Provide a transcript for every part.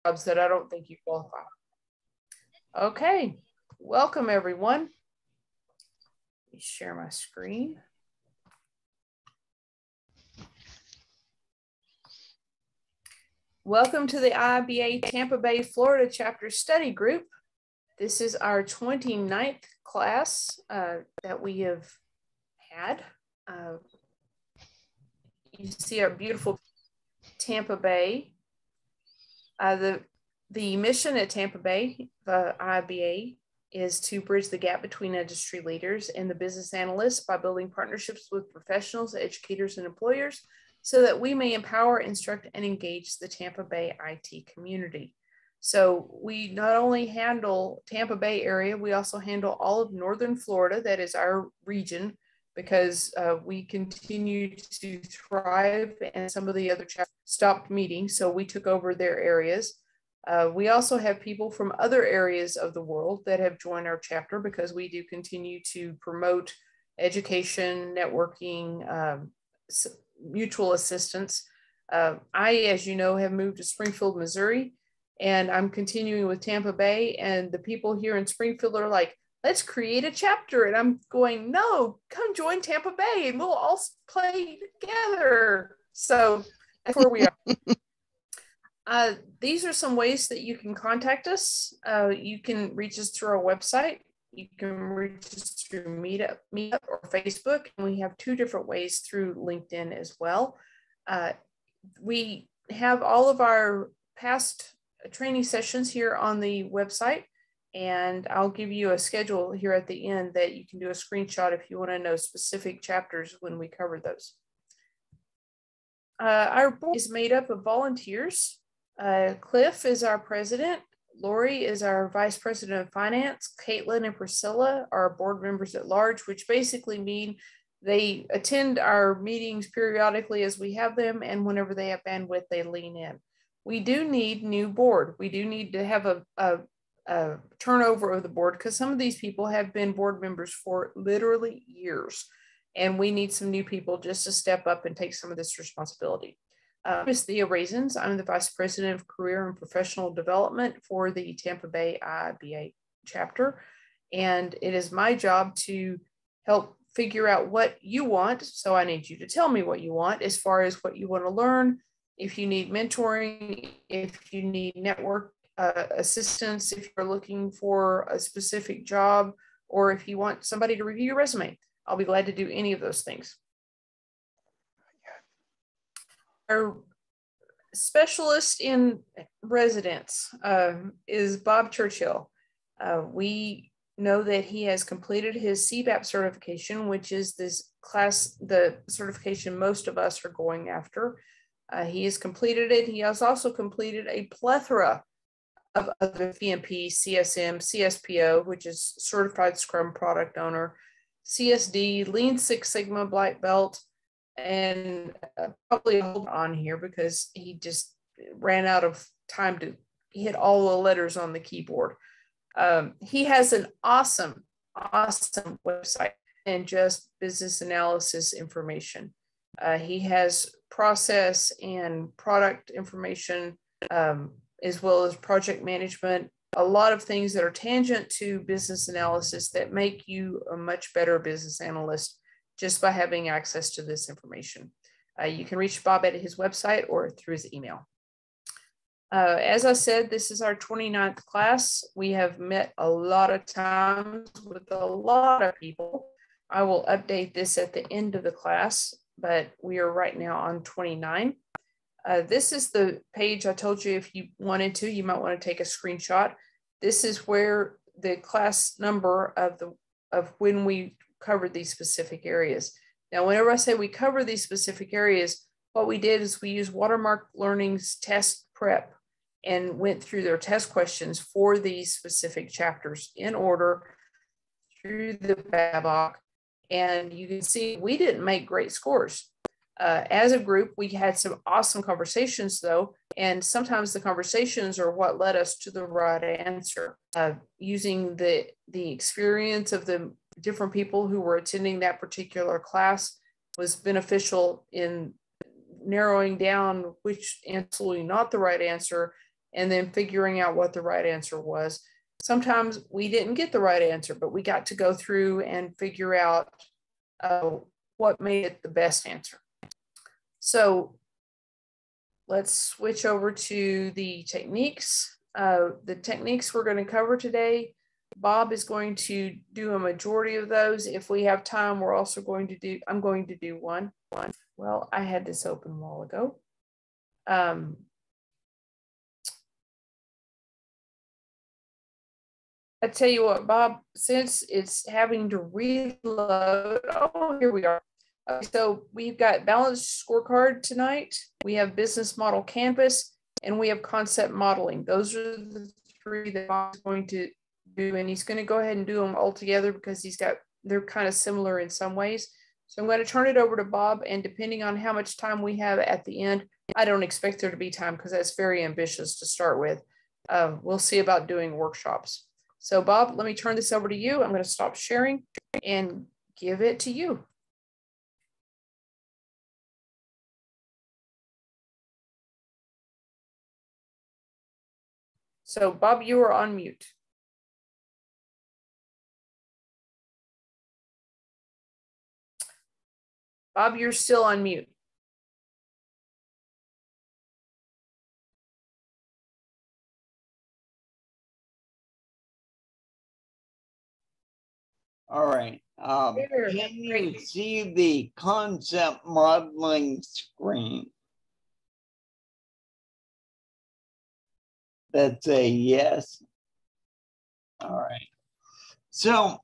jobs that I don't think you qualify. Okay, welcome everyone. Let me share my screen. Welcome to the IIBA Tampa Bay, Florida chapter study group. This is our 29th class that we have had. You see our beautiful Tampa Bay. The mission at Tampa Bay, the IIBA, is to bridge the gap between industry leaders and the business analysts by building partnerships with professionals, educators, and employers so that we may empower, instruct, and engage the Tampa Bay IT community. So we not only handle Tampa Bay area, we also handle all of Northern Florida. That is our region, because we continue to thrive and some of the other chapters stopped meeting, so we took over their areas. We also have people from other areas of the world that have joined our chapter because we do continue to promote education, networking, mutual assistance. I, as you know, have moved to Springfield, Missouri, and I'm continuing with Tampa Bay, and the people here in Springfield are like, let's create a chapter. And I'm going, no, come join Tampa Bay and we'll all play together. So that's where we are. These are some ways that you can contact us. You can reach us through our website. You can reach us through Meetup or Facebook. And we have 2 different ways through LinkedIn as well. We have all of our past training sessions here on the website. And I'll give you a schedule here at the end that you can do a screenshot if you want to know specific chapters when we cover those. Our board is made up of volunteers. Cliff is our president. Lori is our vice president of finance. Caitlin and Priscilla are board members at large, which basically mean they attend our meetings periodically as we have them, and whenever they have bandwidth, they lean in. We do need new board. We do need to have a turnover of the board because some of these people have been board members for literally years, and we need some new people just to step up and take some of this responsibility. Ms. Thea Raisins, I'm the Vice President of Career and Professional Development for the Tampa Bay IIBA chapter, and it is my job to help figure out what you want. So I need you to tell me what you want as far as what you want to learn, if you need mentoring, if you need network assistance, if you're looking for a specific job, or if you want somebody to review your resume. I'll be glad to do any of those things. Our specialist in residence is Bob Churchill. We know that he has completed his CBAP certification, which is this class, the certification most of us are going after. He has completed it. He has also completed a plethora of other PMP, CSM, CSPO, which is Certified Scrum Product Owner, CSD, Lean Six Sigma Black Belt, and probably hold on here because he just ran out of time to hit all the letters on the keyboard. He has an awesome website and just business analysis information. He has process and product information, as well as project management, a lot of things that are tangent to business analysis that make you a much better business analyst just by having access to this information. You can reach Bob at his website or through his email. As I said, this is our 29th class. We have met a lot of times with a lot of people. I will update this at the end of the class, but we are right now on 29. This is the page I told you if you wanted to, you might want to take a screenshot. This is where the class number of when we covered these specific areas. Now, whenever I say we cover these specific areas, what we did is we used Watermark Learning's test prep and went through their test questions for these specific chapters in order through the BABOK. And you can see we didn't make great scores. As a group, we had some awesome conversations though, and sometimes the conversations are what led us to the right answer. Using the experience of the different people who were attending that particular class was beneficial in narrowing down which absolutely not the right answer and then figuring out what the right answer was. Sometimes we didn't get the right answer, but we got to go through and figure out what made it the best answer. So let's switch over to the techniques. The techniques we're going to cover today, Bob is going to do a majority of those. If we have time, we're also going to do, I'm going to do one. Well, I had this open a while ago. I tell you what, Bob, since it's having to reload, oh, here we are. So we've got balanced scorecard tonight. We have business model canvas, and we have concept modeling. Those are the three that Bob's going to do, and he's going to go ahead and do them all together because they're kind of similar in some ways. So I'm going to turn it over to Bob, and depending on how much time we have at the end, I don't expect there to be time because that's very ambitious to start with. We'll see about doing workshops. So Bob, let me turn this over to you. I'm going to stop sharing and give it to you. So Bob, you are on mute. Bob, you're still on mute. All right. Can you see the concept modeling screen? That's a yes. All right. So,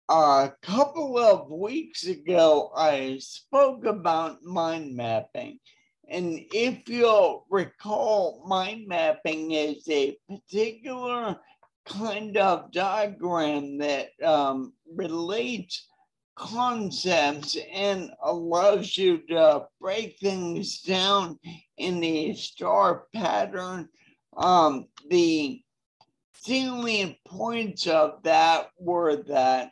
a couple of weeks ago, I spoke about mind mapping. And if you'll recall, mind mapping is a particular kind of diagram that relates concepts and allows you to break things down in a star pattern. The salient points of that were that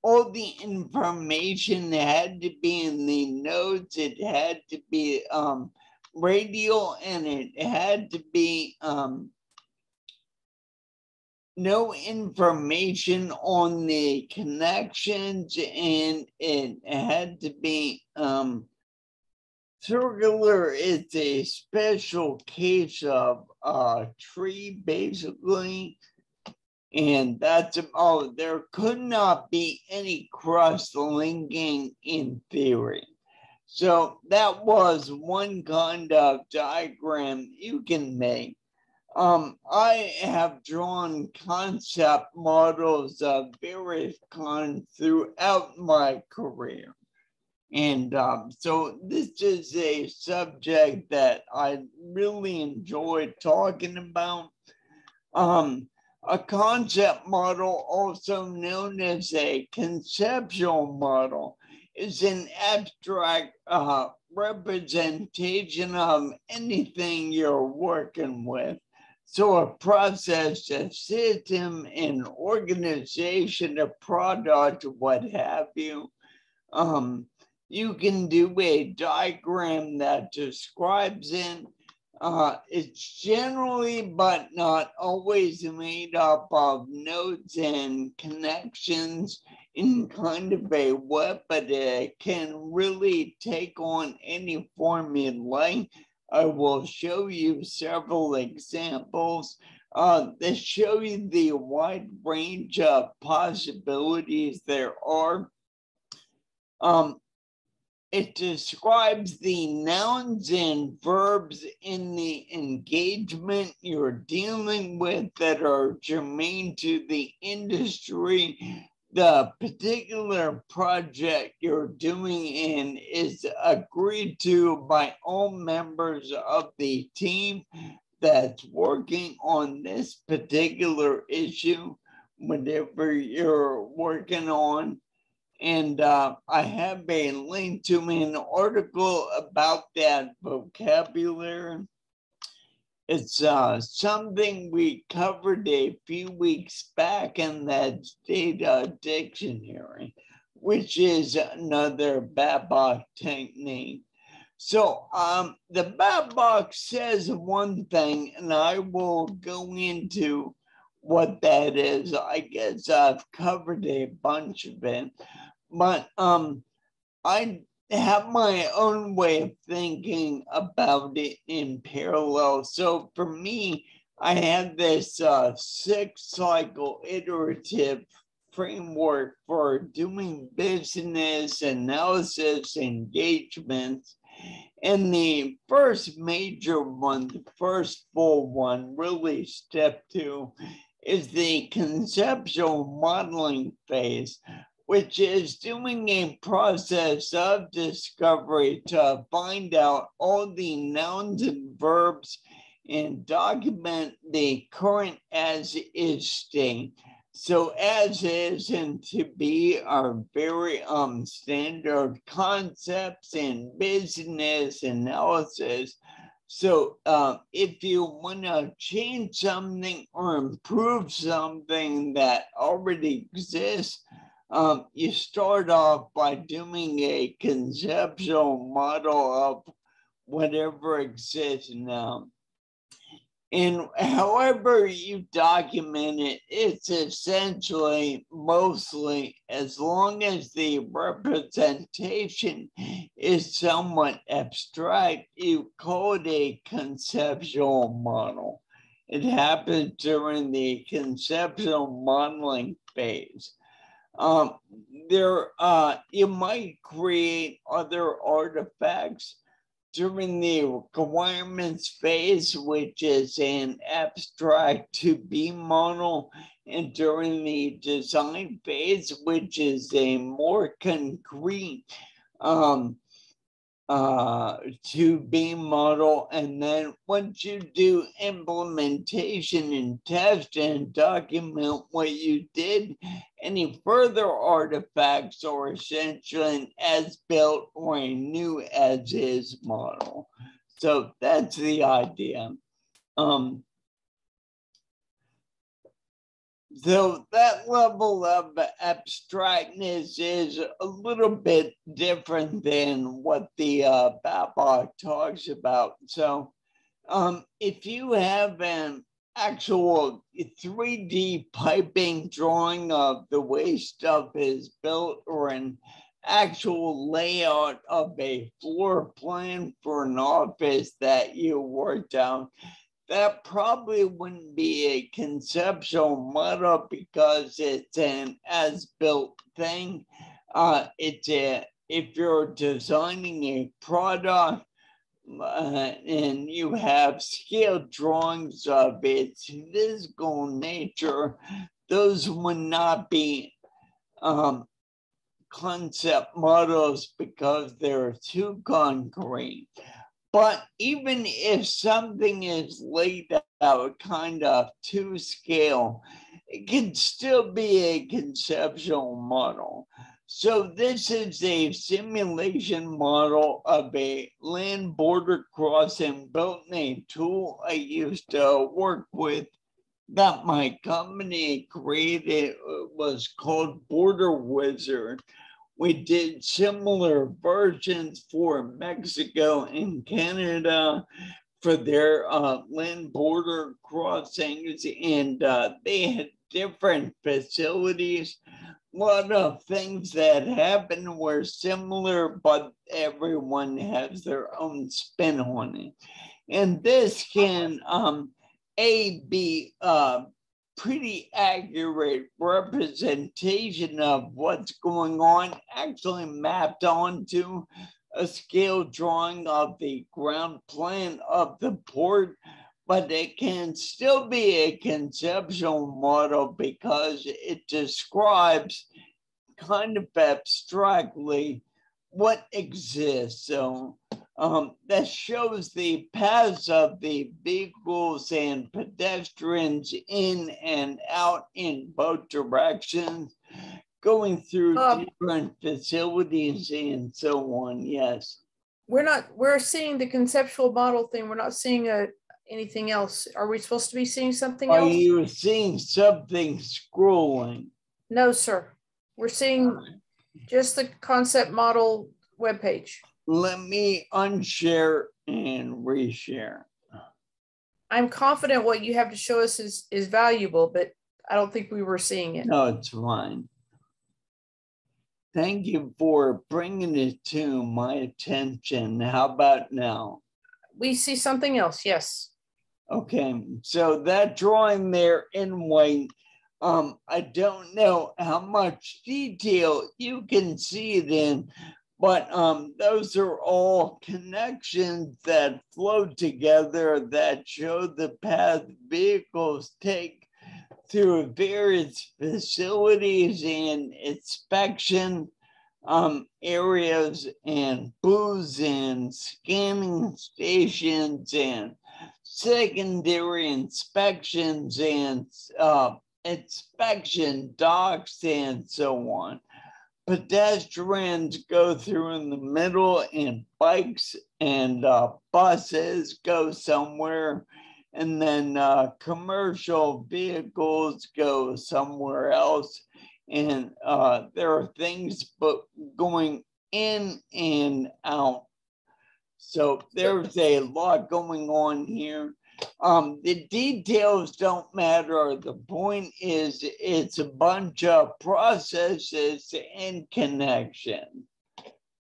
all the information had to be in the nodes, it had to be radial, and it had to be no information on the connections, and it had to be circular. It's a special case of a tree, basically. And that's about, there could not be any cross-linking in theory. So that was one kind of diagram you can make. I have drawn concept models of various kinds throughout my career. And so this is a subject that I really enjoy talking about. A concept model, also known as a conceptual model, is an abstract representation of anything you're working with. So a process, a system, an organization, a product, what have you. You can do a diagram that describes it. It's generally, but not always, made up of nodes and connections in kind of a web, but it can really take on any form you like. I will show you several examples that show you the wide range of possibilities there are. It describes the nouns and verbs in the engagement you're dealing with that are germane to the industry. The particular project you're doing in is agreed to by all members of the team that's working on this particular issue, whatever you're working on. And I have a link to an article about that vocabulary. It's something we covered a few weeks back in that data dictionary, which is another BABOK technique. So the BABOK says one thing, and I will go into what that is. I guess I've covered a bunch of it, but I have my own way of thinking about it in parallel. So for me, I have this 6-cycle iterative framework for doing business analysis engagements. And the first major one, the first full one, really step 2, is the conceptual modeling phase, which is doing a process of discovery to find out all the nouns and verbs and document the current as is state. So as is and to be are very standard concepts in business analysis. So if you want to change something or improve something that already exists, you start off by doing a conceptual model of whatever exists now. And however you document it, it's essentially mostly, as long as the representation is somewhat abstract, you call it a conceptual model. It happens during the conceptual modeling phase. You might create other artifacts during the requirements phase, which is an abstract to be model, and during the design phase, which is a more concrete to be model. And then once you do implementation and test and document what you did, any further artifacts are essentially an as-built or a new as-is model. So that's the idea. So that level of abstractness is a little bit different than what the BABOK talks about. So if you have an actual 3D piping drawing of the way stuff is built, or an actual layout of a floor plan for an office that you worked out, that probably wouldn't be a conceptual model because it's an as-built thing. If you're designing a product and you have scale drawings of its physical nature, those would not be concept models because they're too concrete. But even if something is laid out kind of to scale, it can still be a conceptual model. So this is a simulation model of a land border crossing built in a tool I used to work with that my company created. Was called Border Wizard. We did similar versions for Mexico and Canada for their land border crossings, and they had different facilities. A lot of things that happened were similar, but everyone has their own spin on it. And this can be pretty accurate representation of what's going on, actually mapped onto a scale drawing of the ground plan of the port, but it can still be a conceptual model because it describes kind of abstractly what exists. So that shows the paths of the vehicles and pedestrians in and out in both directions, going through different facilities and so on. Yes. We're seeing the conceptual model thing. We're not seeing anything else. Are we supposed to be seeing something else? Are you seeing something scrolling? No, sir. We're seeing just the concept model webpage. let me unshare and reshare. I'm confident what you have to show us is valuable, but I don't think we were seeing it. No, it's fine. Thank you for bringing it to my attention. How about now? We see something else, yes. Okay, so that drawing there in white, I don't know how much detail you can see it in, but those are all connections that flow together that show the path vehicles take through various facilities and inspection areas and booths and scanning stations and secondary inspections and inspection docks and so on. Pedestrians go through in the middle, and bikes and buses go somewhere, and then commercial vehicles go somewhere else. And there are things but going in and out. So there's a lot going on here. The details don't matter. The point is it's a bunch of processes and connection.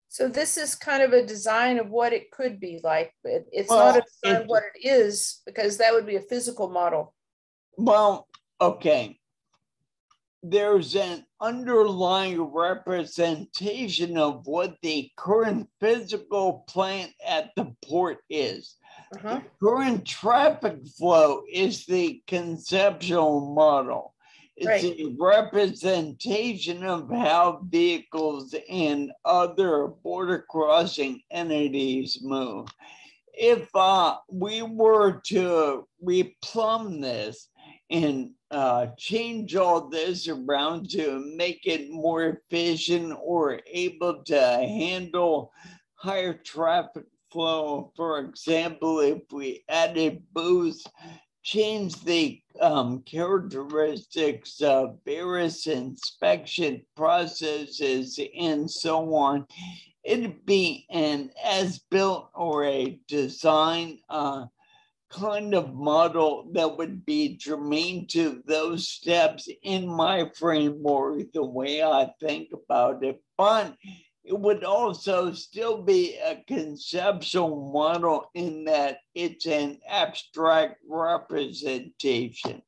So this is kind of a design of what it could be like, but it's not a design of what it is, because that would be a physical model. Well, okay. There's an underlying representation of what the current physical plant at the port is. The current traffic flow is the conceptual model. It's a representation of how vehicles and other border crossing entities move. If we were to replumb this and change all this around to make it more efficient or able to handle higher traffic flow, for example, if we added booths, change the characteristics of various inspection processes and so on, it'd be an as-built or a design kind of model that would be germane to those steps in my framework, the way I think about it. But it would also still be a conceptual model in that it's an abstract representation.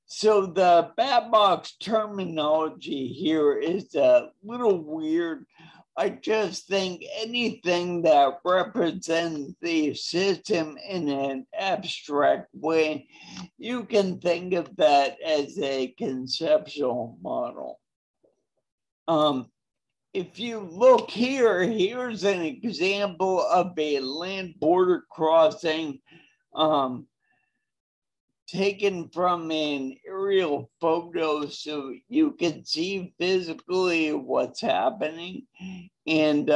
So the BABOK's terminology here is a little weird. I just think anything that represents the system in an abstract way, you can think of that as a conceptual model. If you look here, here's an example of a land border crossing taken from an aerial photo so you can see physically what's happening. And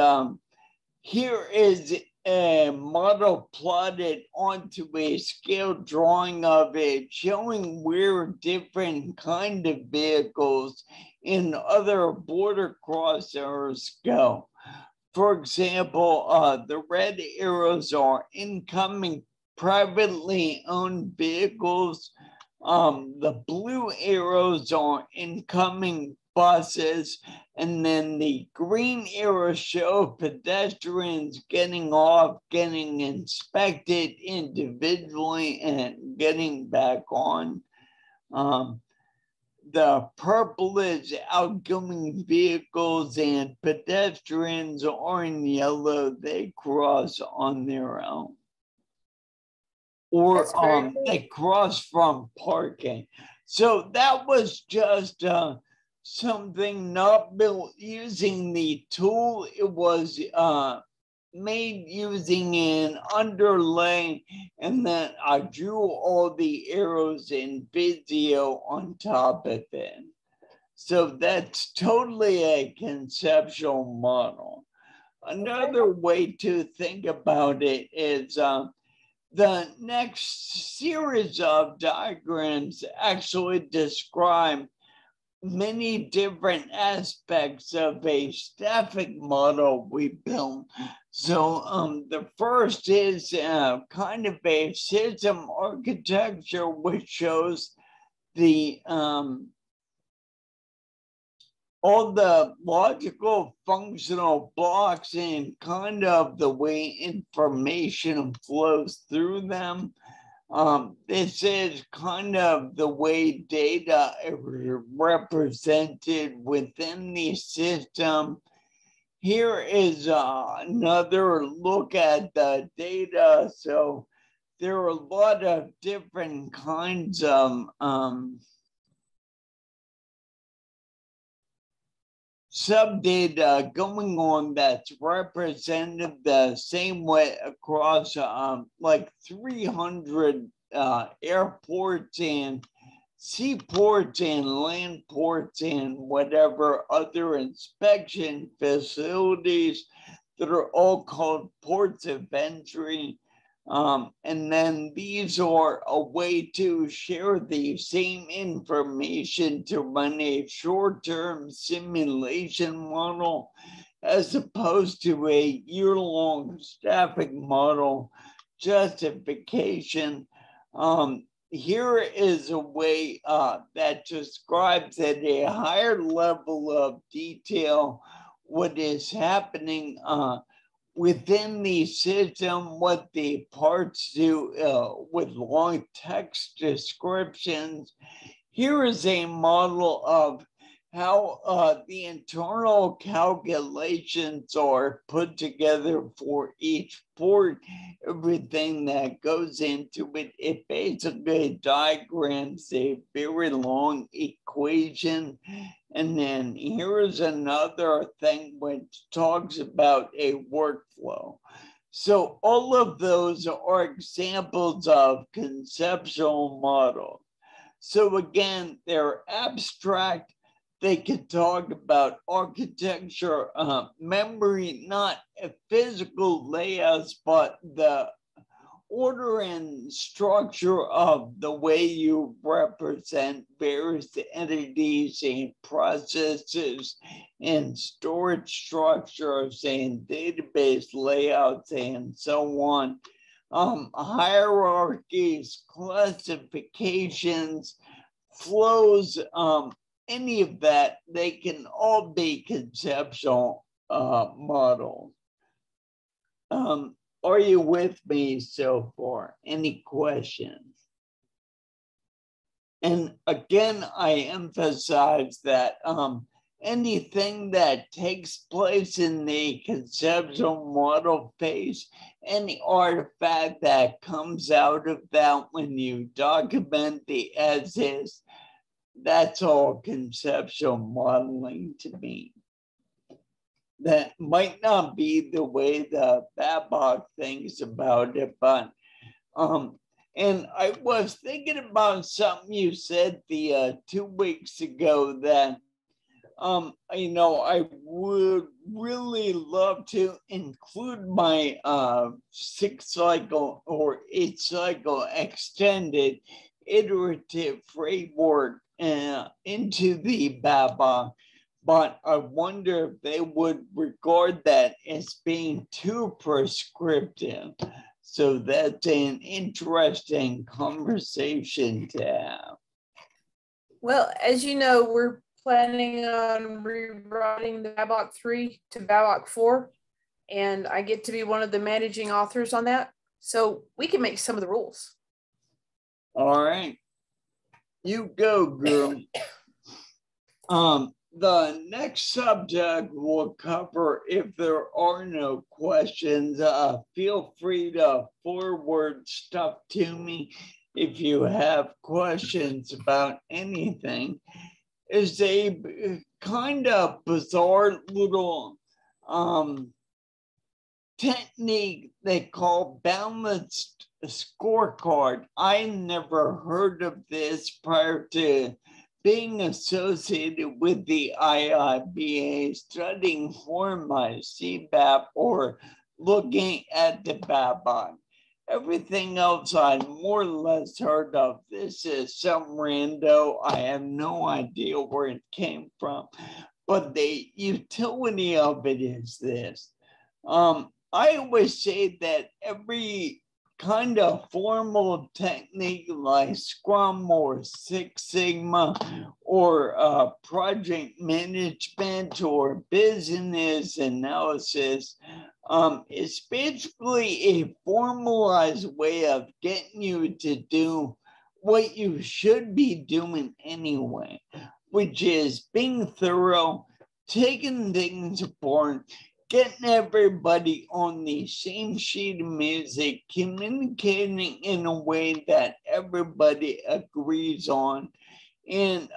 here is a model plotted onto a scale drawing of it, showing where different kind of vehicles and other border crossers go. For example, the red arrows are incoming privately owned vehicles. The blue arrows are incoming buses, and then the green arrows show pedestrians getting off, getting inspected individually, and getting back on. The purple is outgoing vehicles, and pedestrians are in yellow. They cross on their own. Or they cross from parking. So that was just something not built using the tool. It was made using an underlay, and then I drew all the arrows in Visio on top of it. So that's totally a conceptual model. Another way to think about it is the next series of diagrams actually describe many different aspects of a staffing model we built. So the first is kind of a system architecture, which shows the all the logical functional blocks and kind of the way information flows through them. This is kind of the way data is represented within the system. Here is another look at the data. So there are a lot of different kinds of subdata going on that's represented the same way across like 300 airports and seaports and land ports and whatever other inspection facilities that are all called ports of entry. And then these are a way to share the same information to run a short-term simulation model as opposed to a year-long staffing model justification. Here is a way that describes at a higher level of detail what is happening within the system, what the parts do with long text descriptions. Here is a model of how the internal calculations are put together for each port, everything that goes into it. It basically diagrams a very long equation. And then here's another thing which talks about a workflow. So all of those are examples of conceptual models. So again, they're abstract. They can talk about architecture, memory, not physical layouts, but the order and structure of the way you represent various entities and processes and storage structures and database layouts and so on. Hierarchies, classifications, flows, any of that, they can all be conceptual models. Are you with me so far? Any questions? And again, I emphasize that anything that takes place in the conceptual model phase, any artifact that comes out of that when you document the as is, that's all conceptual modeling to me. That might not be the way the BABOK thinks about it, but and I was thinking about something you said the 2 weeks ago that you know, I would really love to include my 6-cycle or 8-cycle extended iterative framework into the BABOK, but I wonder if they would regard that as being too prescriptive. So that's an interesting conversation to have. Well, as you know, we're planning on rewriting the BABOK 3 to BABOK 4, and I get to be one of the managing authors on that. So we can make some of the rules. All right. You go, girl. The next subject we'll cover, if there are no questions, feel free to forward stuff to me if you have questions about anything, is a kind of bizarre little technique they call balanced scorecard. I never heard of this prior to being associated with the IIBA, studying for my CBAP or looking at the BABOK. Everything else I'd more or less heard of. This is some rando. I have no idea where it came from, but the utility of it is this. I always say that every kind of formal technique like Scrum or Six Sigma or project management or business analysis is basically a formalized way of getting you to do what you should be doing anyway, which is being thorough, taking things apart, getting everybody on the same sheet of music, communicating in a way that everybody agrees on. And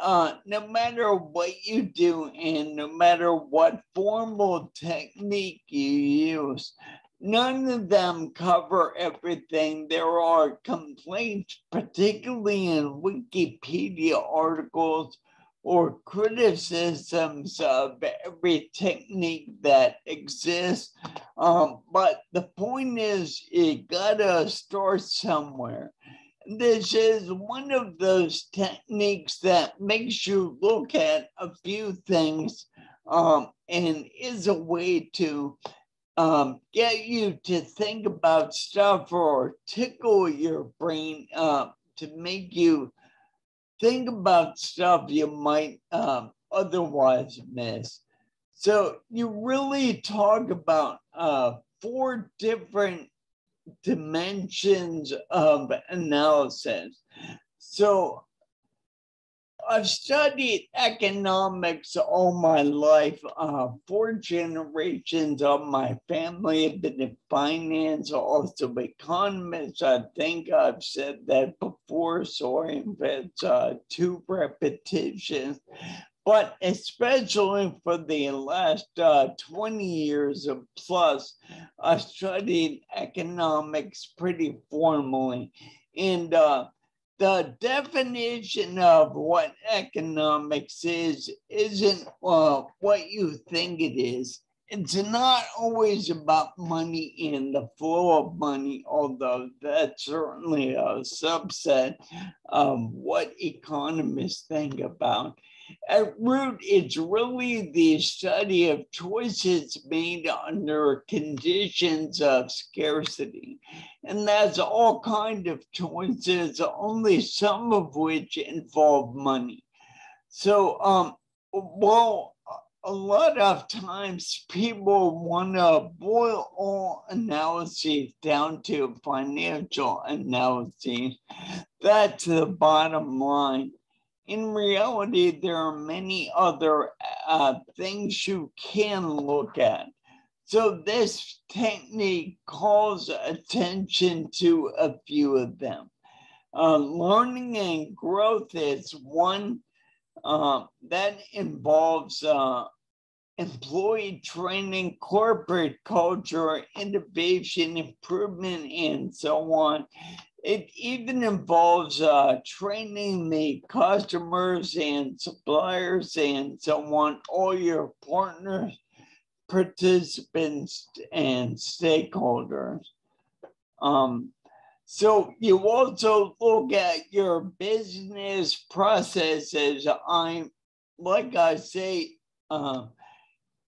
no matter what you do and no matter what formal technique you use, none of them cover everything. There are complaints, particularly in Wikipedia articles or criticisms of every technique that exists. But the point is, you gotta start somewhere. This is one of those techniques that makes you look at a few things and is a way to get you to think about stuff or tickle your brain to make you think about stuff you might otherwise miss. So you really talk about 4 different dimensions of analysis. So I've studied economics all my life. 4 generations of my family have been in finance, also economists. I think I've said that before, sorry if it's too repetitious. But especially for the last 20 years or plus, I've studied economics pretty formally. And the definition of what economics is isn't what you think it is. It's not always about money and the flow of money, although that's certainly a subset of what economists think about. At root, it's really the study of choices made under conditions of scarcity. And that's all kinds of choices, only some of which involve money. So, well, a lot of times people want to boil all analyses down to financial analyses. That's the bottom line. In reality, there are many other things you can look at. So this technique calls attention to a few of them. Learning and growth is one that involves employee training, corporate culture, innovation, improvement, and so on. It even involves training the customers and suppliers and so on, all your partners, participants, and stakeholders. So you also look at your business processes. Like I say,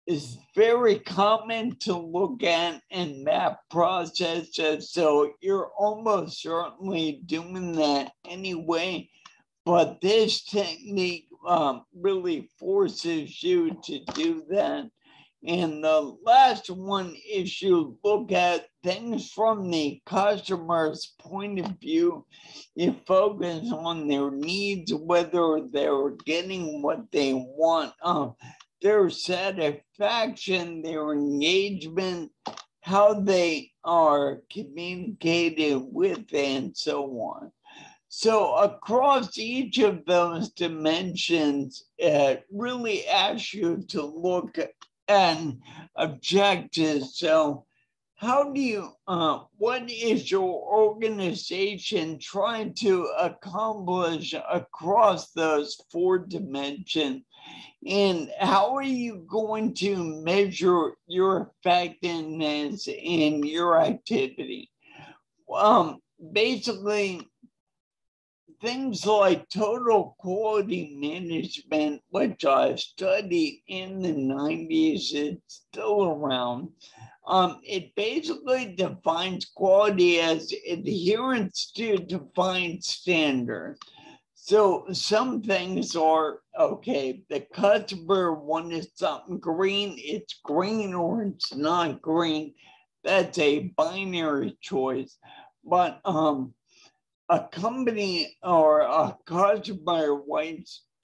is very common to look at and map processes. So you're almost certainly doing that anyway. But this technique really forces you to do that. And the last one is you look at things from the customer's point of view. You focus on their needs, whether they're getting what they want, their satisfaction, their engagement, how they are communicated with, and so on. So across each of those dimensions, it really asks you to look at objectives. So how do you, what is your organization trying to accomplish across those 4 dimensions? And how are you going to measure your effectiveness in your activity? Basically, things like total quality management, which I studied in the 90s, it's still around. It basically defines quality as adherence to defined standards. So some things are, okay, the customer wanted something green, it's green or it's not green. That's a binary choice. But a company or a customer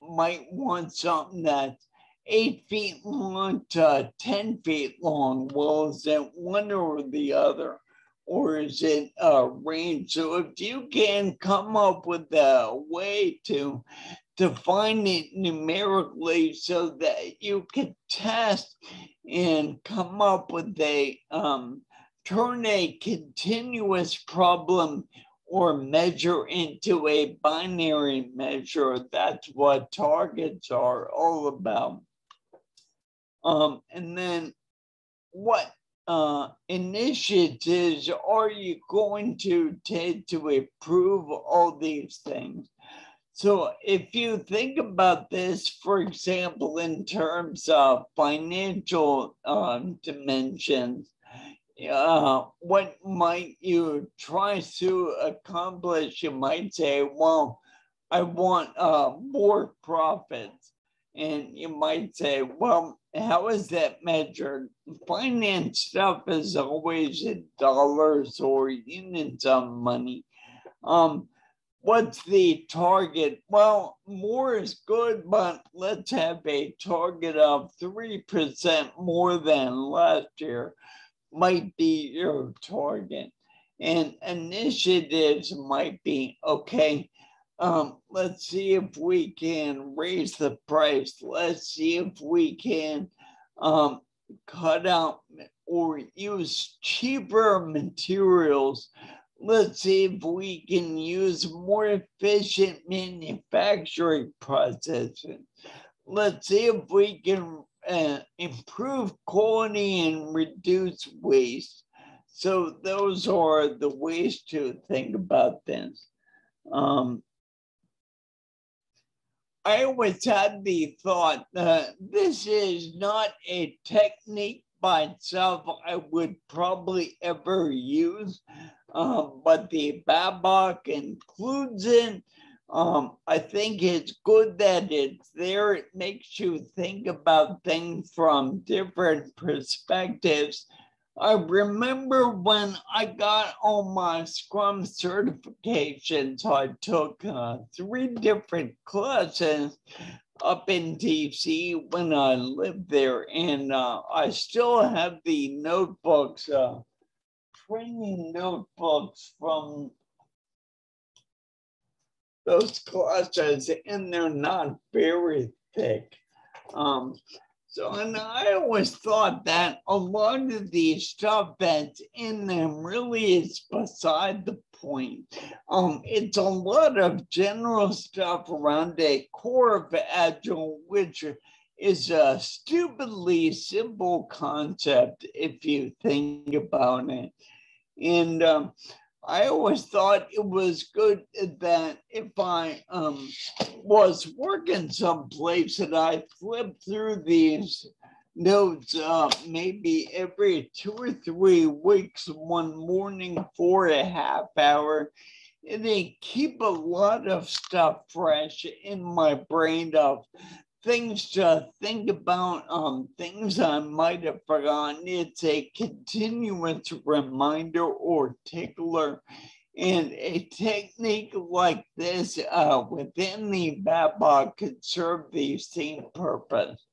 might want something that's 8 feet long to 10 feet long. Well, is it one or the other? Or is it a range? So if you can come up with a way to define it numerically so that you can test and come up with a, turn a continuous problem or measure into a binary measure, that's what targets are all about. And then what initiatives are you going to take to improve all these things? So if you think about this, for example, in terms of financial dimensions, what might you try to accomplish? You might say, well, I want more profits. And you might say, well, how is that measured? Finance stuff is always in dollars or units of money. What's the target? Well, more is good, but let's have a target of 3% more than last year might be your target. And initiatives might be, okay, let's see if we can raise the price. Let's see if we can cut out or use cheaper materials. Let's see if we can use more efficient manufacturing processes. Let's see if we can improve quality and reduce waste. So those are the ways to think about this. I always had the thought that this is not a technique by itself I would probably ever use, but the BABOK includes it. I think it's good that it's there. It makes you think about things from different perspectives. I remember when I got all my Scrum certifications, I took 3 different classes up in DC when I lived there, and I still have the notebooks, training notebooks from those classes, and they're not very thick. And I always thought that a lot of the stuff that's in them really is beside the point. It's a lot of general stuff around a core of Agile, which is a stupidly simple concept if you think about it. And I always thought it was good that if I was working someplace that I flipped through these notes maybe every 2 or 3 weeks, one morning for a half hour. And they keep a lot of stuff fresh in my brain of things to think about, things I might have forgotten. It's a continuous reminder or tickler. And a technique like this within the BABOK could serve the same purpose.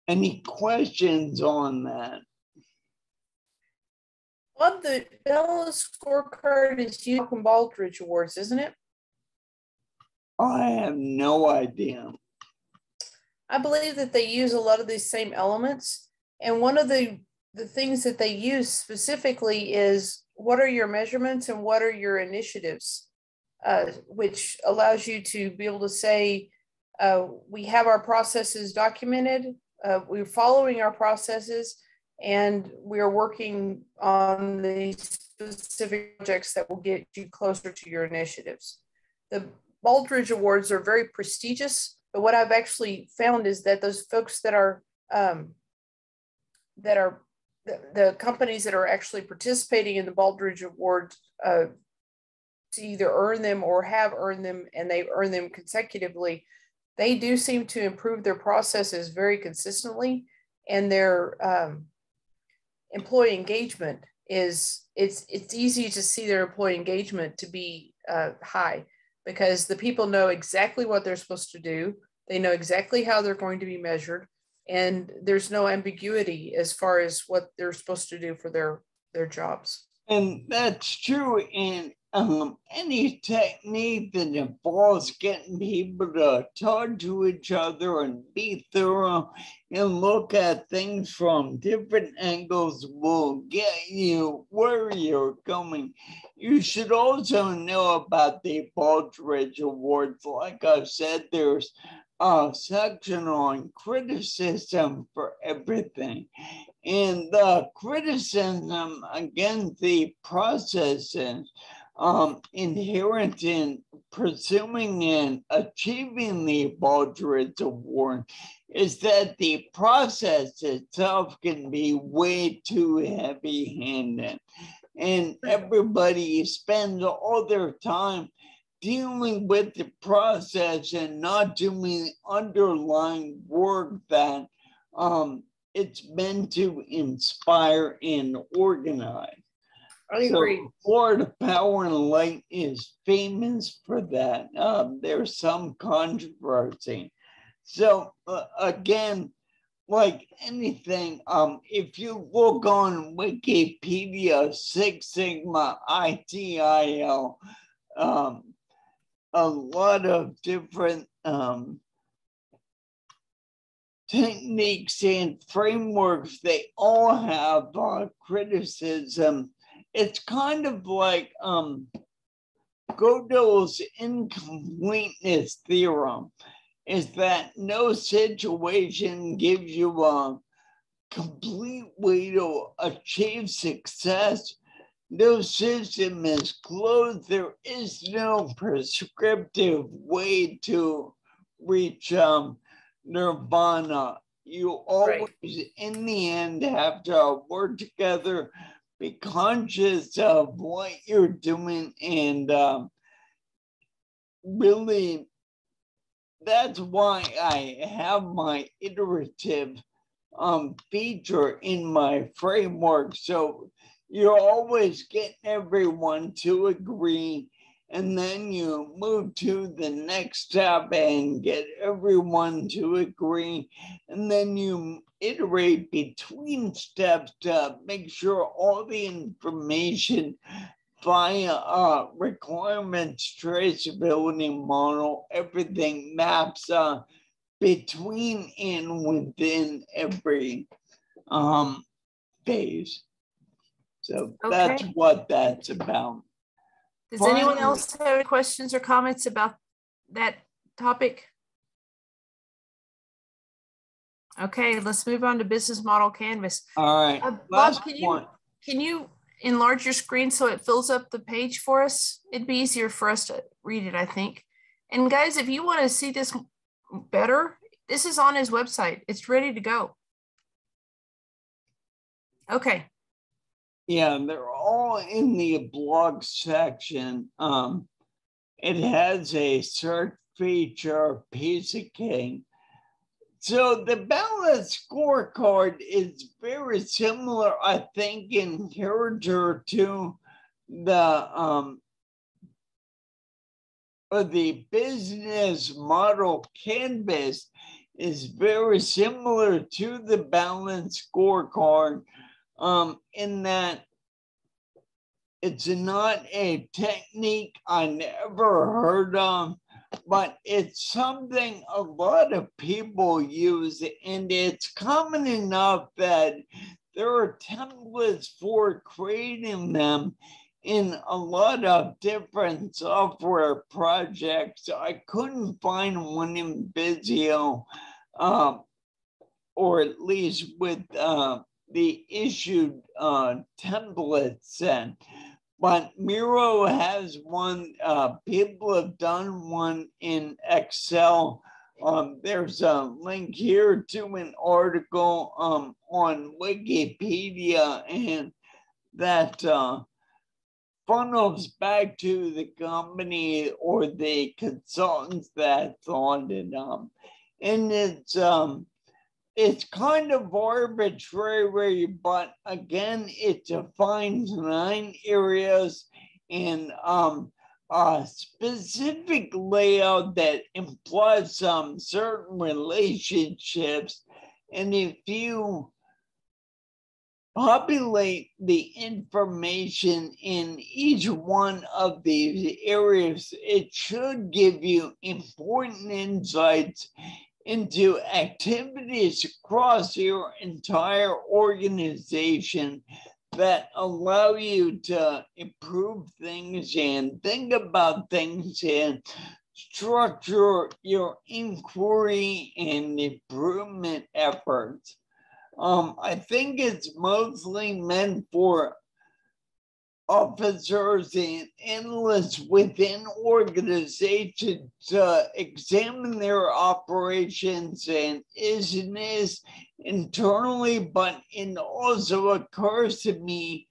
Any questions on that? Well, the BELA scorecard is used in Baldrige Awards, isn't it? I have no idea. I believe that they use a lot of these same elements. And one of the things that they use specifically is what are your measurements and what are your initiatives, which allows you to be able to say, we have our processes documented, we're following our processes, and we are working on the specific projects that will get you closer to your initiatives. The Baldrige Awards are very prestigious, but what I've actually found is that those folks that are the companies that are actually participating in the Baldrige Awards to either earn them or have earned them, and they earn them consecutively, they do seem to improve their processes very consistently, and their employee engagement it's easy to see their employee engagement to be high, because the people know exactly what they're supposed to do. They know exactly how they're going to be measured, and there's no ambiguity as far as what they're supposed to do for their jobs. And that's true in any technique that involves getting people to talk to each other and be thorough and look at things from different angles will get you where you're going. You should also know about the Baldrige Awards. Like I said, there's a section on criticism for everything. And the criticism against the processes inherent in pursuing and achieving the Baldrige Award is that the process itself can be way too heavy-handed. And everybody spends all their time dealing with the process and not doing underlying work that it's meant to inspire and organize. I agree. Florida Power and Light is famous for that. There's some controversy. So again, like anything, if you look on Wikipedia, Six Sigma, ITIL, a lot of different techniques and frameworks, they all have criticism. It's kind of like Gödel's incompleteness theorem, is that no situation gives you a complete way to achieve success. No system is closed. There is no prescriptive way to reach nirvana. You always, in the end, have to work together, be conscious of what you're doing, and really, that's why I have my iterative feature in my framework. So you're always getting everyone to agree, and then you move to the next step and get everyone to agree, and then you iterate between steps to make sure all the information via requirements traceability model, everything maps between and within every phase. So that's what that's about. Does anyone else have any questions or comments about that topic? Okay, let's move on to business model canvas. All right. Bob, can you enlarge your screen so it fills up the page for us? It'd be easier for us to read it, I think. And guys, if you want to see this better, this is on his website. It's ready to go. Okay. Yeah, they're all in the blog section. It has a search feature, piece of cake. So the balance scorecard is very similar, I think, in character to the business model canvas is very similar to the balance scorecard, in that it's not a technique I never heard of, but it's something a lot of people use, and it's common enough that there are templates for creating them in a lot of different software projects. I couldn't find one in Visio, or at least with the issued templates. But Miro has one, people have done one in Excel. There's a link here to an article on Wikipedia, and that funnels back to the company or the consultants that thought it up. And it's kind of arbitrary, but again, it defines 9 areas and a specific layout that implies some certain relationships. And if you populate the information in each one of these areas, it should give you important insights into activities across your entire organization that allow you to improve things and think about things and structure your inquiry and improvement efforts. I think it's mostly meant for officers and analysts within organizations to examine their operations and business internally, but it also occurs to me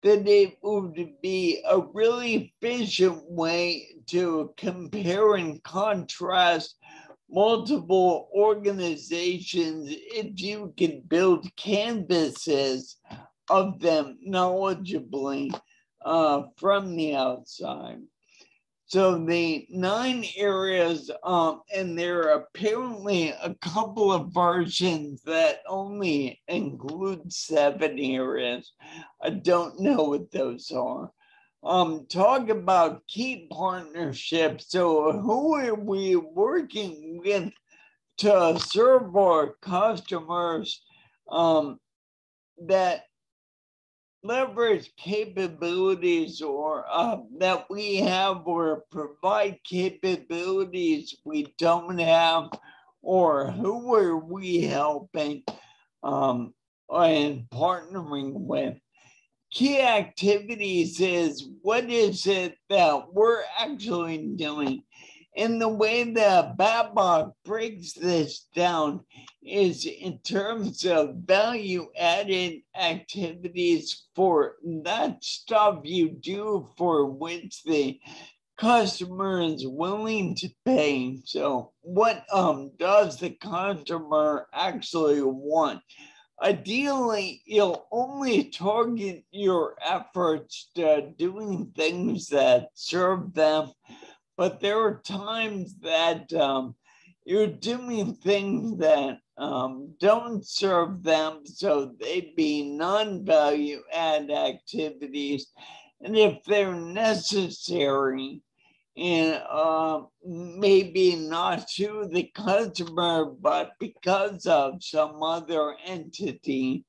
that it would be a really efficient way to compare and contrast multiple organizations if you can build canvases of them knowledgeably from the outside. So the 9 areas, and there are apparently a couple of versions that only include 7 areas. I don't know what those are. Talk about key partnerships. So who are we working with to serve our customers that leverage capabilities or that we have, or provide capabilities we don't have, or who are we helping and partnering with? Key activities is what is it that we're actually doing? And the way that BABOK breaks this down is in terms of value-added activities for that stuff you do for which the customer is willing to pay. So what does the customer actually want? Ideally, you'll only target your efforts to doing things that serve them, but there are times that you're doing things that don't serve them, so they'd be non-value add activities. And if they're necessary, and maybe not to the customer, but because of some other entity,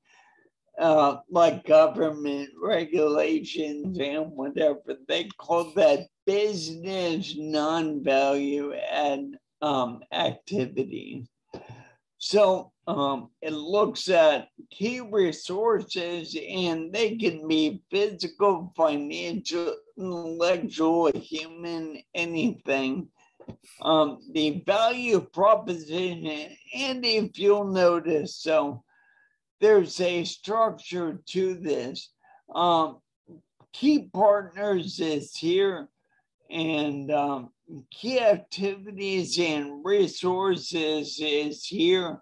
like government regulations and whatever, they call that business non-value add activities. So it looks at key resources, and they can be physical, financial, intellectual, human, anything. The value proposition, and if you'll notice, so there's a structure to this. Key partners is here, and key activities and resources is here.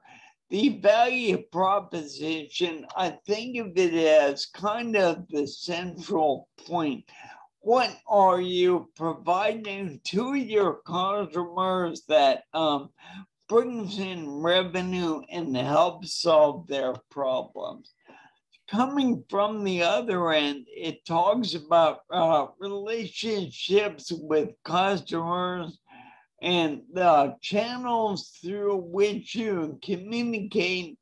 The value proposition, I think of it as kind of the central point. What are you providing to your customers that brings in revenue and helps solve their problems? Coming from the other end, it talks about relationships with customers and the channels through which you communicate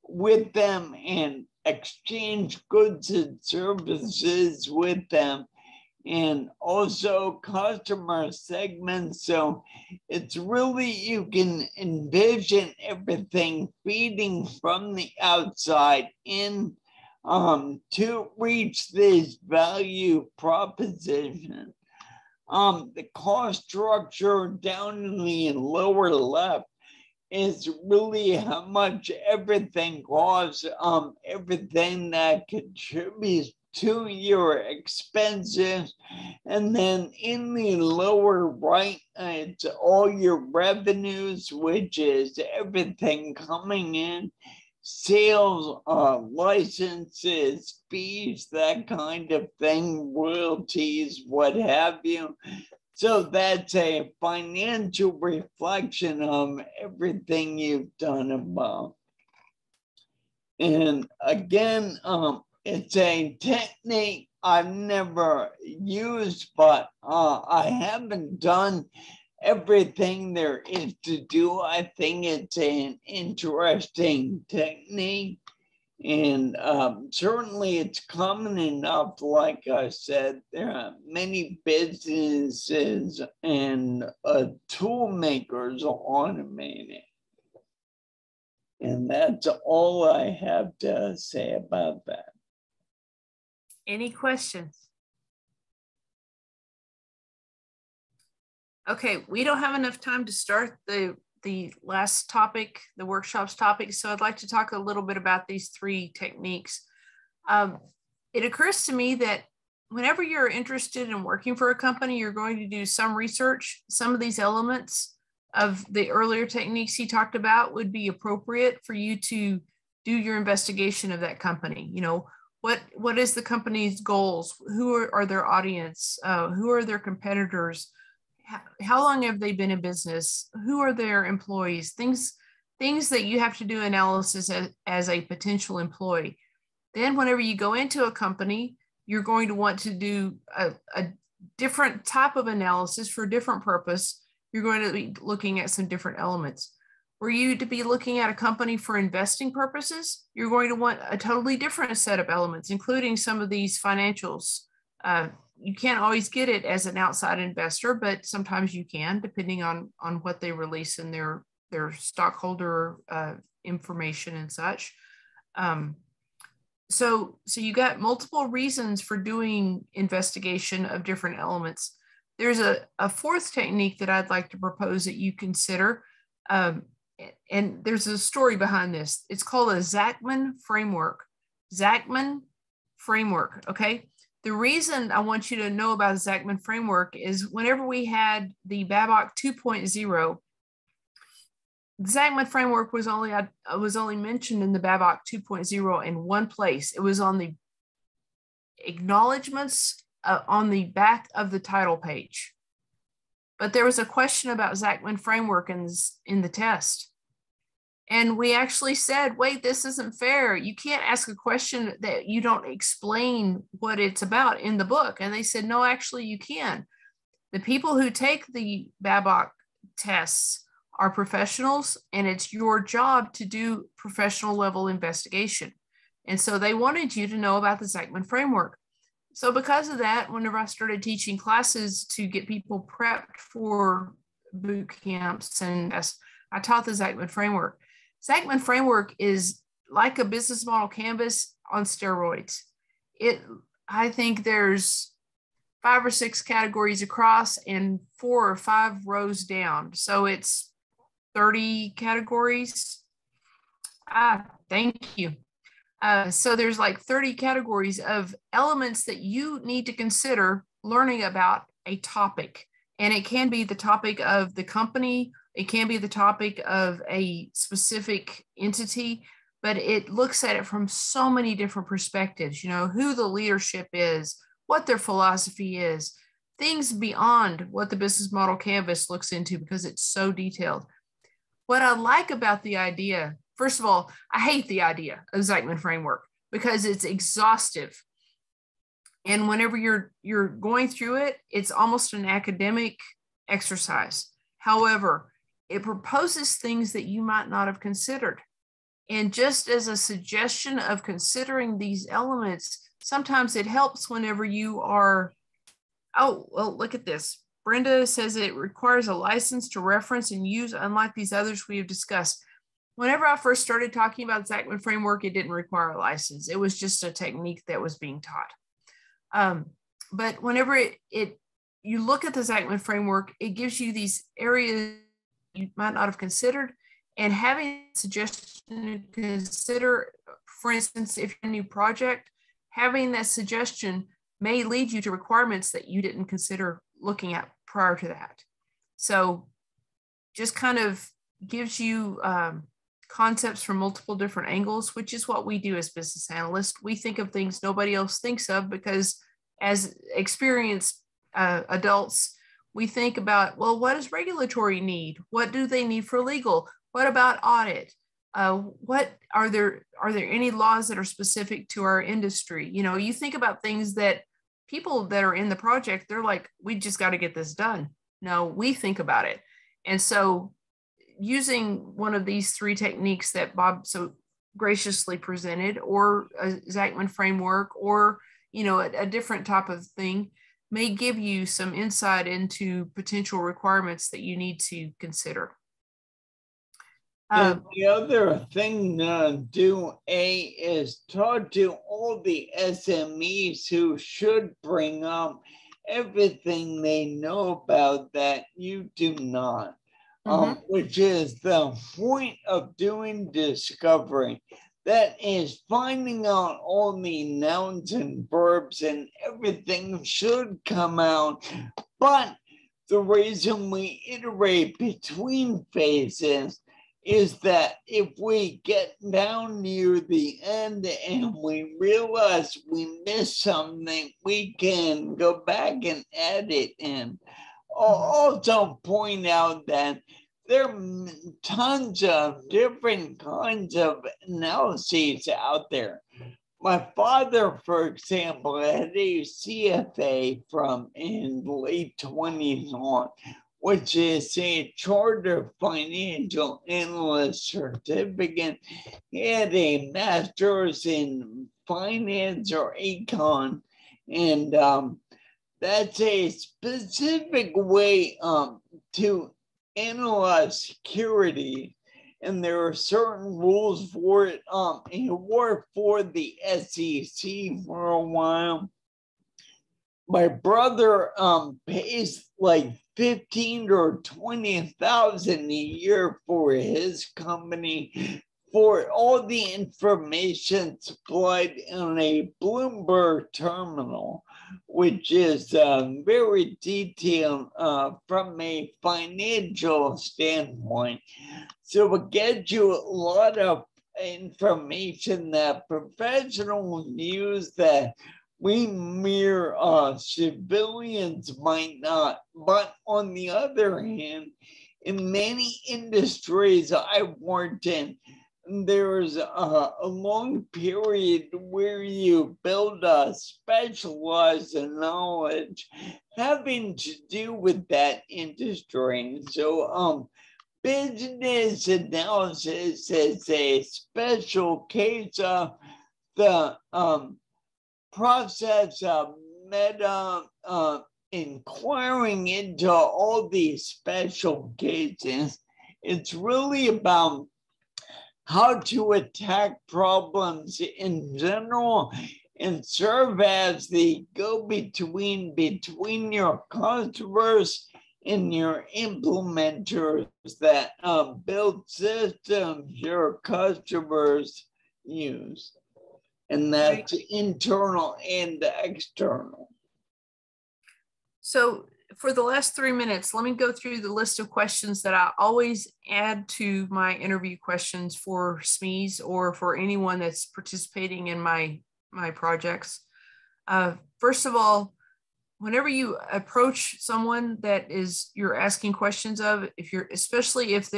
with them and exchange goods and services with them, and also customer segments. So it's really, you can envision everything feeding from the outside in to reach this value proposition. The cost structure down in the lower left is really how much everything costs, everything that contributes to your expenses. And then in the lower right, it's all your revenues, which is everything coming in, sales, licenses, fees, that kind of thing, royalties, what have you. So that's a financial reflection of everything you've done above. And again, it's a technique I've never used, but I haven't done everything there is to do. I think it's an interesting technique. And certainly it's common enough, like I said, there are many businesses and tool makers automate it. And that's all I have to say about that. Any questions? Okay, we don't have enough time to start the last topic, the workshop's topic. So I'd like to talk a little bit about these three techniques. It occurs to me that whenever you're interested in working for a company, you're going to do some research. Some of these elements of the earlier techniques he talked about would be appropriate for you to do your investigation of that company. You know, what is the company's goals? Who are their audience? Who are their competitors? How long have they been in business? Who are their employees? Things that you have to do analysis as a potential employee. Then whenever you go into a company, you're going to want to do a different type of analysis for a different purpose. You're going to be looking at some different elements. Were you to be looking at a company for investing purposes, you're going to want a totally different set of elements, including some of these financials. You can't always get it as an outside investor, but sometimes you can, depending on what they release in their stockholder information and such. So you got multiple reasons for doing investigation of different elements. There's a fourth technique that I'd like to propose that you consider. And there's a story behind this. It's called a Zachman framework. Zachman framework, okay? The reason I want you to know about the Zachman framework is whenever we had the BABOK 2.0, the Zachman framework was only mentioned in the BABOK 2.0 in one place. It was on the acknowledgments on the back of the title page. But there was a question about Zachman framework in the test. And we actually said, wait, this isn't fair. You can't ask a question that you don't explain what it's about in the book. And they said, no, actually you can. The people who take the BABOK tests are professionals, and it's your job to do professional level investigation. And so they wanted you to know about the Zachman framework. So because of that, whenever I started teaching classes to get people prepped for boot camps, and I taught the Zachman framework. Zachman framework is like a business model canvas on steroids. I think there's 5 or 6 categories across and 4 or 5 rows down. So it's 30 categories. Thank you. So there's like 30 categories of elements that you need to consider learning about a topic. And it can be the topic of the company. It can be the topic of a specific entity, but it looks at it from so many different perspectives, you know, who the leadership is, what their philosophy is, things beyond what the business model canvas looks into because it's so detailed. What I like about the idea, first of all, I hate the idea of Zachman framework because it's exhaustive. And whenever you're going through it, it's almost an academic exercise. However, it proposes things that you might not have considered. And just as a suggestion of considering these elements, sometimes it helps whenever you are, oh, well, look at this. Brenda says it requires a license to reference and use, unlike these others we have discussed. whenever I first started talking about Zachman framework, it didn't require a license. It was just a technique that was being taught. But whenever you look at the Zachman framework, it gives you these areas you might not have considered, and having a suggestion to consider, for instance, if you're a new project, having that suggestion may lead you to requirements that you didn't consider looking at prior to that. So just kind of gives you concepts from multiple different angles, which is what we do as business analysts. We think of things nobody else thinks of because as experienced adults, we think about, well, what does regulatory need? What do they need for legal? What about audit? What are there any laws that are specific to our industry? You know, you think about things that people that are in the project, they're like, we just got to get this done. No, we think about it. And so using one of these three techniques that Bob so graciously presented, or a Zachman framework, or, you know, a different type of thing, may give you some insight into potential requirements that you need to consider. And the other thing to do, is talk to all the SMEs who should bring up everything they know about that you do not, which is the point of doing discovery. That is finding out all the nouns and verbs, and everything should come out. But the reason we iterate between phases is that if we get down near the end and we realize we missed something, we can go back and add it in. Also point out that there are tons of different kinds of analyses out there. My father, for example, had a CFA from in late 20s on, which is a Chartered Financial Analyst certificate. He had a master's in finance or econ, and that's a specific way to analyze security, and there are certain rules for it. He worked for the SEC for a while. My brother pays like 15 or 20,000 a year for his company for all the information supplied in a Bloomberg terminal, which is very detailed from a financial standpoint. So it gets you a lot of information that professionals use that we mere civilians might not. But on the other hand, in many industries I've worked in, there's a long period where you build a specialized knowledge having to do with that industry. So business analysis is a special case of the process of inquiring into all these special cases. It's really about how to attack problems in general and serve as the go-between between your customers and your implementers that build systems your customers use. And that's internal and external. So for the last 3 minutes, let me go through the list of questions that I always add to my interview questions for SMEs or for anyone that's participating in my projects. First of all, whenever you approach someone that you're asking questions of, especially if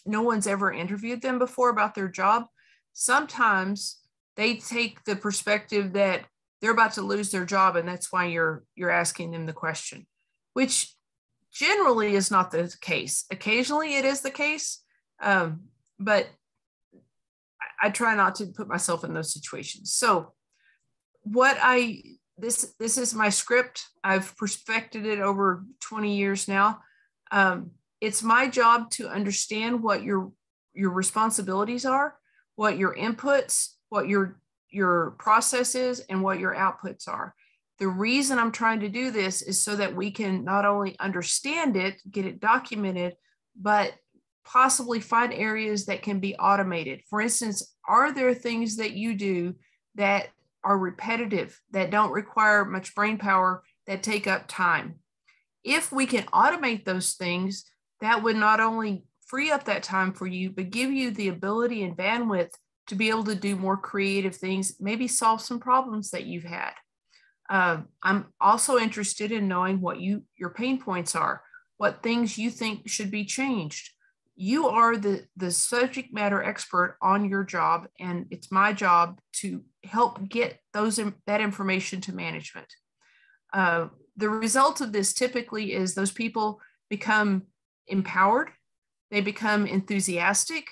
no one's ever interviewed them before about their job, sometimes they take the perspective that they're about to lose their job, and that's why you're asking them the question, which generally is not the case. Occasionally it is the case, but I try not to put myself in those situations. So this is my script. I've perfected it over 20 years now. It's my job to understand what your responsibilities are, what your inputs, what your process is, and what your outputs are. The reason I'm trying to do this is so that we can not only understand it, get it documented, but possibly find areas that can be automated. For instance, are there things that you do that are repetitive, that don't require much brain power, that take up time? If we can automate those things, that would not only free up that time for you, but give you the ability and bandwidth to be able to do more creative things, maybe solve some problems that you've had. I'm also interested in knowing what your pain points are, what things you think should be changed. You are the subject matter expert on your job, and it's my job to help get that information to management. The result of this typically is those people become empowered, they become enthusiastic,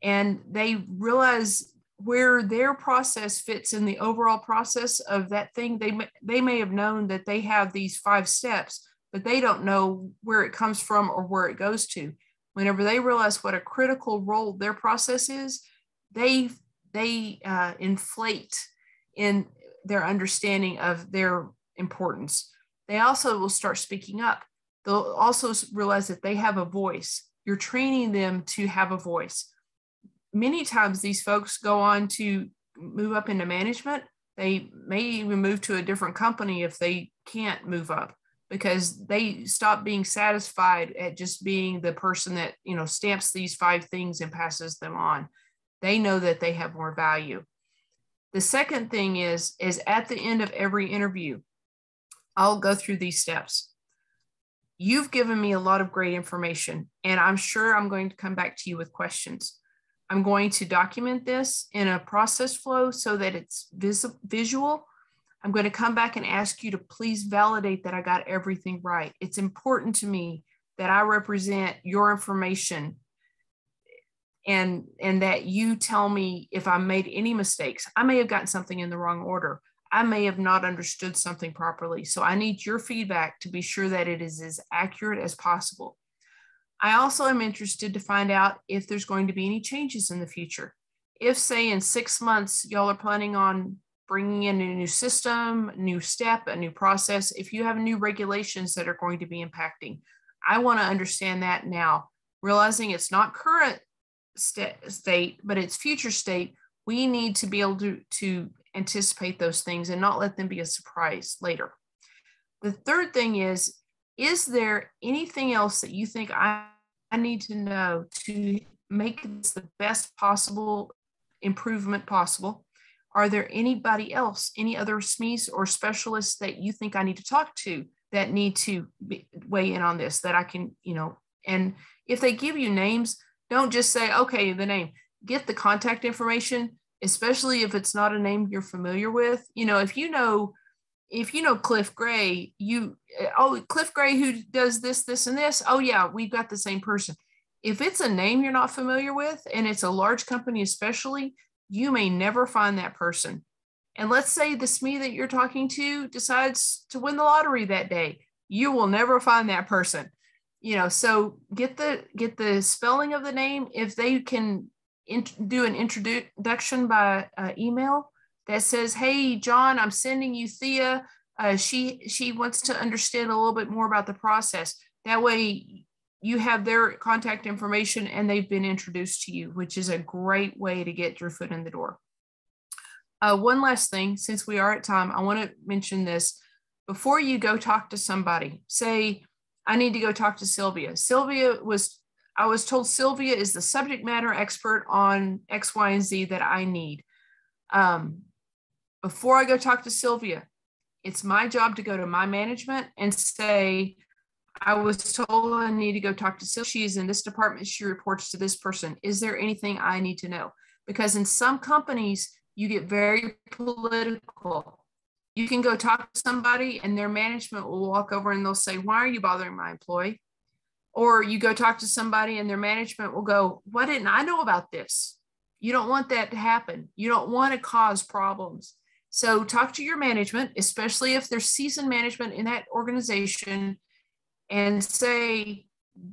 and they realize where their process fits in the overall process of that thing. They may have known that they have these 5 steps, but they don't know where it comes from or where it goes to. Whenever they realize what a critical role their process is, they inflate in their understanding of their importance. They also will start speaking up. They'll also realize that they have a voice. You're training them to have a voice. Many times these folks go on to move up into management. They may even move to a different company if they can't move up, because they stop being satisfied at just being the person that, stamps these 5 things and passes them on. They know that they have more value. The second thing is at the end of every interview, I'll go through these steps. You've given me a lot of great information, and I'm sure I'm going to come back to you with questions. I'm going to document this in a process flow so that it's visual. I'm going to come back and ask you to please validate that I got everything right. It's important to me that I represent your information and that you tell me if I made any mistakes. I may have gotten something in the wrong order. I may have not understood something properly. So I need your feedback to be sure that it is as accurate as possible. I also am interested to find out if there's going to be any changes in the future. If, say, in 6 months, y'all are planning on bringing in a new system, new step, a new process, if you have new regulations that are going to be impacting, I want to understand that now, realizing it's not current state, but it's future state. We need to be able to anticipate those things and not let them be a surprise later. The third thing is there anything else that you think I need to know to make this the best possible improvement possible? Are there anybody else, any other SMEs or specialists that you think I need to talk to that need to weigh in on this, that I can, and if they give you names, don't just say, okay, the name, get the contact information, especially if it's not a name you're familiar with. If you know Cliff Gray, Cliff Gray who does this, this, and this. Oh yeah, we've got the same person. If it's a name you're not familiar with, and it's a large company especially, you may never find that person. And let's say the SME that you're talking to decides to win the lottery that day. You will never find that person. So get the spelling of the name. If they can do an introduction by email that says, hey, John, I'm sending you Thea. She wants to understand a little bit more about the process. That way you have their contact information and they've been introduced to you, which is a great way to get your foot in the door. One last thing, since we are at time, I want to mention this. Before you go talk to somebody, say, I need to go talk to Sylvia. I was told Sylvia is the subject matter expert on X, Y, and Z that I need. Before I go talk to Sylvia, it's my job to go to my management and say, I was told I need to go talk to Sylvia. She's in this department. She reports to this person. Is there anything I need to know? Because in some companies, you get very political. You can go talk to somebody and their management will walk over and they'll say, why are you bothering my employee? Or you go talk to somebody and their management will go, why didn't I know about this? You don't want that to happen. You don't want to cause problems. So talk to your management, especially if there's seasoned management in that organization, and say,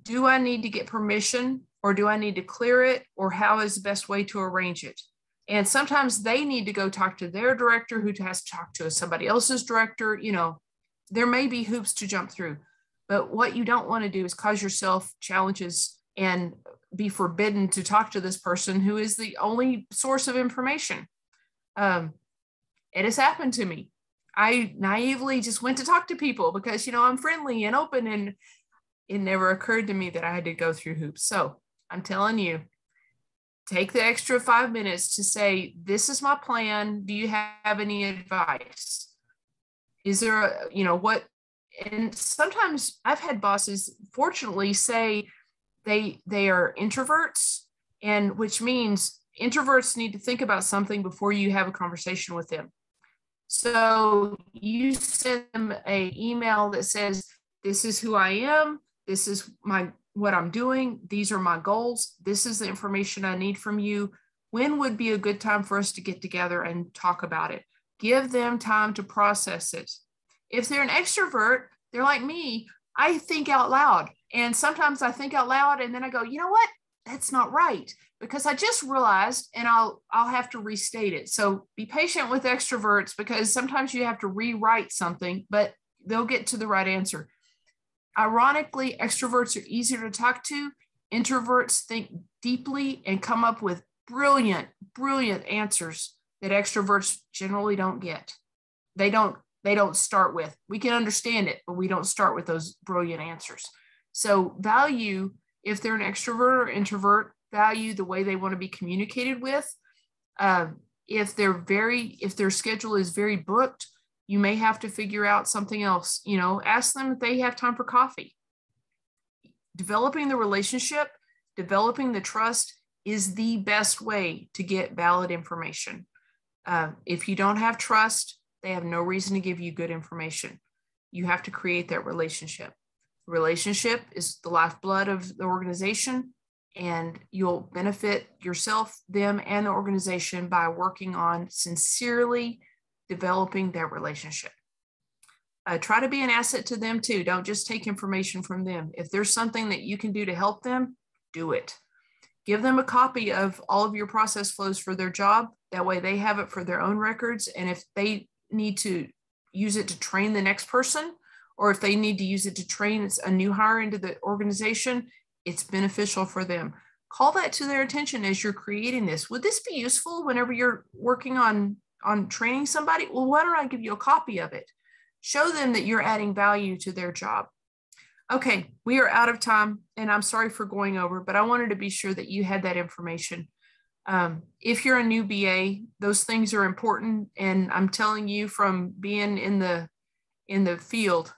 do I need to get permission or do I need to clear it, or how is the best way to arrange it? And sometimes they need to go talk to their director, who has to talk to somebody else's director. You know, there may be hoops to jump through, but what you don't want to do is cause yourself challenges and be forbidden to talk to this person who is the only source of information. It has happened to me. I naively just went to talk to people because, you know, I'm friendly and open, and it never occurred to me that I had to go through hoops. So I'm telling you, take the extra 5 minutes to say, this is my plan. Do you have any advice? Is there a, you know, what, and sometimes I've had bosses, fortunately, say they are introverts, and which means introverts need to think about something before you have a conversation with them. So you send them an email that says, this is who I am. This is what I'm doing. These are my goals. This is the information I need from you. When would be a good time for us to get together and talk about it? Give them time to process it. If they're an extrovert, they're like me. I think out loud. And sometimes I think out loud and then I go, you know what? That's not right, because I just realized, and I'll have to restate it. So be patient with extroverts, because sometimes you have to rewrite something, but they'll get to the right answer. Ironically, extroverts are easier to talk to. Introverts think deeply and come up with brilliant answers that extroverts generally don't get. They don't start with. We can understand it, but we don't start with those brilliant answers. So value, if they're an extrovert or introvert, value the way they want to be communicated with. If their schedule is very booked, you may have to figure out something else. You know, ask them if they have time for coffee. Developing the relationship, developing the trust is the best way to get valid information. If you don't have trust, they have no reason to give you good information. You have to create that relationship. Relationship is the lifeblood of the organization, and you'll benefit yourself, them, and the organization by working on sincerely developing that relationship. Try to be an asset to them too. Don't just take information from them. If there's something that you can do to help them, do it. Give them a copy of all of your process flows for their job. That way they have it for their own records. And if they need to use it to train the next person, or if they need to use it to train a new hire into the organization, it's beneficial for them. Call that to their attention as you're creating this. Would this be useful whenever you're working on training somebody? Well, why don't I give you a copy of it? Show them that you're adding value to their job. Okay, we are out of time, and I'm sorry for going over, but I wanted to be sure that you had that information. If you're a new BA, those things are important, and I'm telling you from being in the field,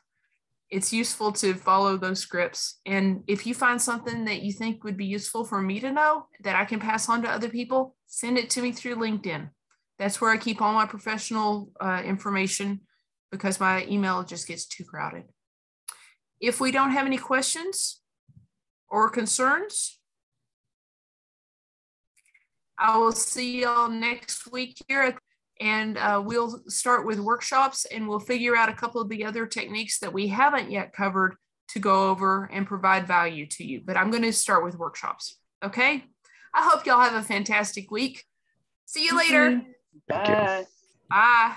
it's useful to follow those scripts. And if you find something that you think would be useful for me to know that I can pass on to other people, send it to me through LinkedIn. That's where I keep all my professional information, because my email just gets too crowded. If we don't have any questions or concerns, I will see y'all next week here, and we'll start with workshops, and we'll figure out a couple of the other techniques that we haven't yet covered to go over and provide value to you. But I'm going to start with workshops. Okay. I hope y'all have a fantastic week. See you later. Bye. Bye.